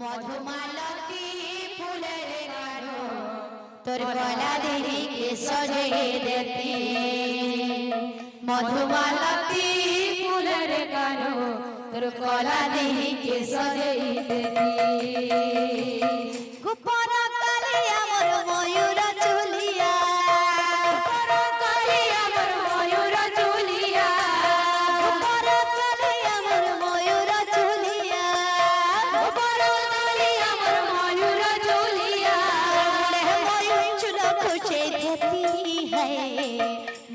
मधुमालती फूलेर गानो तोर गला देही के सजे देती मधुमालती फूलेर गानो तोर गला देही के सजे देती गोपरा कालिया मोर मयूर चुलिया गोपरा कालिया मोर मयूर चुलिया गोपरा कालिया मोर मयूर चुलिया गोपरा कालिया मोर मयूर चुलिया मयूर चुल खुशे देती है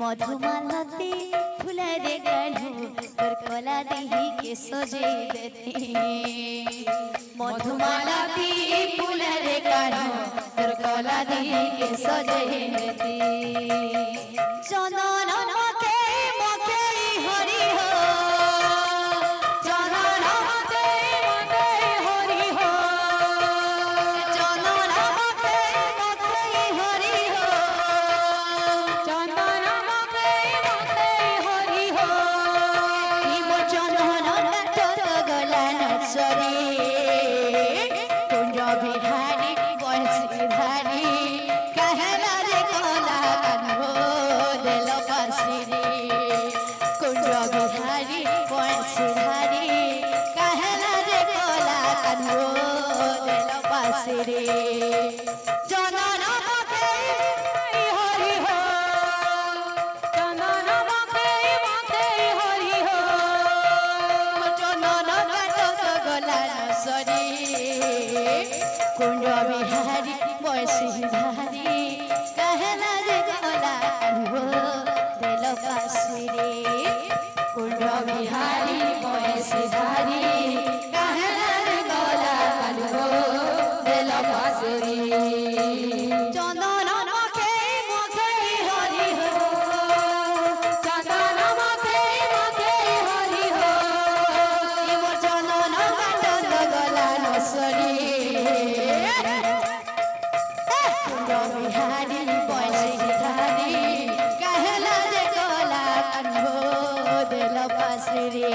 मधुमालती फूलेर गानो तोर गला देही के सजे देती मधुमालती फूलेर गानो तोर गला देही के सजे देती चंदन मके मके हरि हो चंदन मके मके हरि हो चंदन मके मके हरि हो चंदन मके मके हरि हो निमो चंदन काटत गला नसरे कुंज बिहारी बंशी धारी कहला रे कला कान्हो देल पासिरी कुंज बिहारी बंशी धारी कहला रे कला कान्हो देल पासिरी चंदन मके हरि हो चंदन मके मके हरि हो चंदन काटत गला नसरी कुंज बिहारी बंशी धारी कहला रे गला कान्हो देल पासिरी कुंज बिहारी बंशी धारी कहला रे गला कान्हो देल पासिरी चंदन मके मके हरि हो चंदन मके मके हरि हो निमो चंदन काटत गला नसरी कुंज बिहारी बंशी धारी कहला रे गला कान्हो देल पासिरी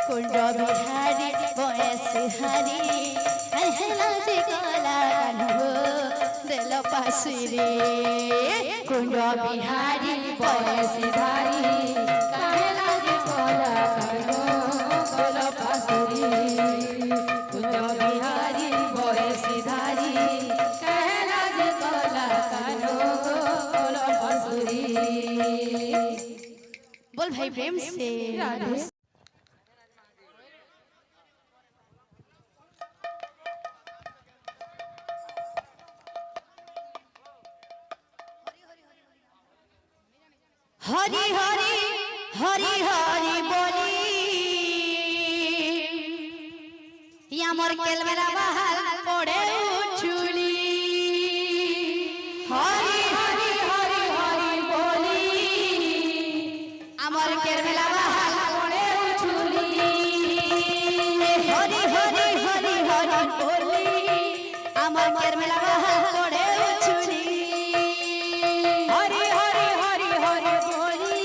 कुंज बिहारी बंशी धारी कहला रे गला कान्हो देल पासिरी कुंज बिहारी बंशी धारी कहला रे गला कान्हो देल पासिरी कुंज बिहारी बंशी धारी कहला रे गला कान्हो देल पासिरी बोल भाई प्रेम से राधे हरि हरि हरि हरि बोली यामर केलमेला बहाल पड़े उछुली हरि हरि हरि हरि बोली अमर केलमेला बहाल पड़े उछुली हरि हरि हरि हरि बोली अमर केलमेला बहाल पड़े उछुली हरि हरि हरि हरि बोली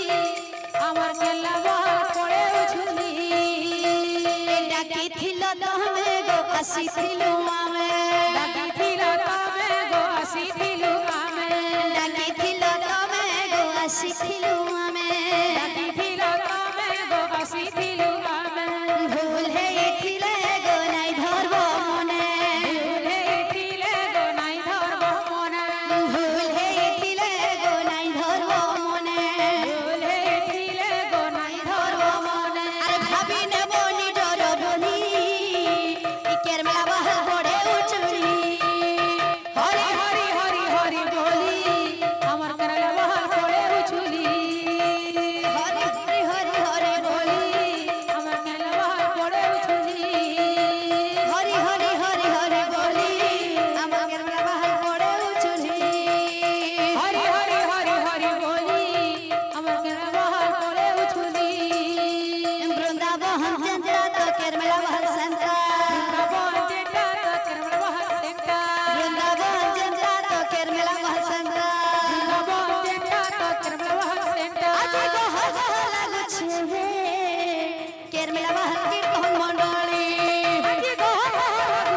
अमर केला बहाल पड़े उछुली डाकिथिल तमे गो आसीथिलु आमे डाकिथिल तमे गो आसीथिलु आमे डाकिथिल तमे गो आसीथिलु आमे डाकिथिल तमे गो आसीथिलु आमे भूल हेथिले गो नाइ धरब मने भूल हेथिले गो नाइ धरब मने भूल हेथिले गो नाइ धरब मने भूल हेथिले गो नाइ धरब मने अरे भाभी ने बनी डर बोली इकेर मेला बहाल पड़े उछुली हरि हरि हरि हरि बोली अमर करला बहाल पड़े उछुली हरि हरि हरि हरि बोली अमर करला बहाल पड़े उछुली हरि हरि हरि हरि बोली अमर करला बहाल पड़े उछुली हरि हरि हरि हरि बोली अमर करला बहाल पड़े उछुली वृंदावन चंद्रा तो केरमेला बहाल संता वृंदावन चंद्रा तो केरमेला बहाल संता वृंदावन चंद्रा तो केरमेला बहाल संता वृंदावन चंद्रा तो केरमेला बहाल संता आजे को लागु छे केरमेला बहाल कीर्तन मंडली आजे को लागु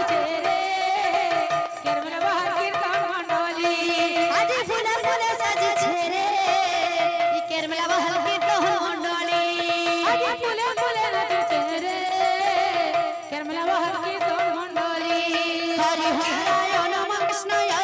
কৃষ্ণ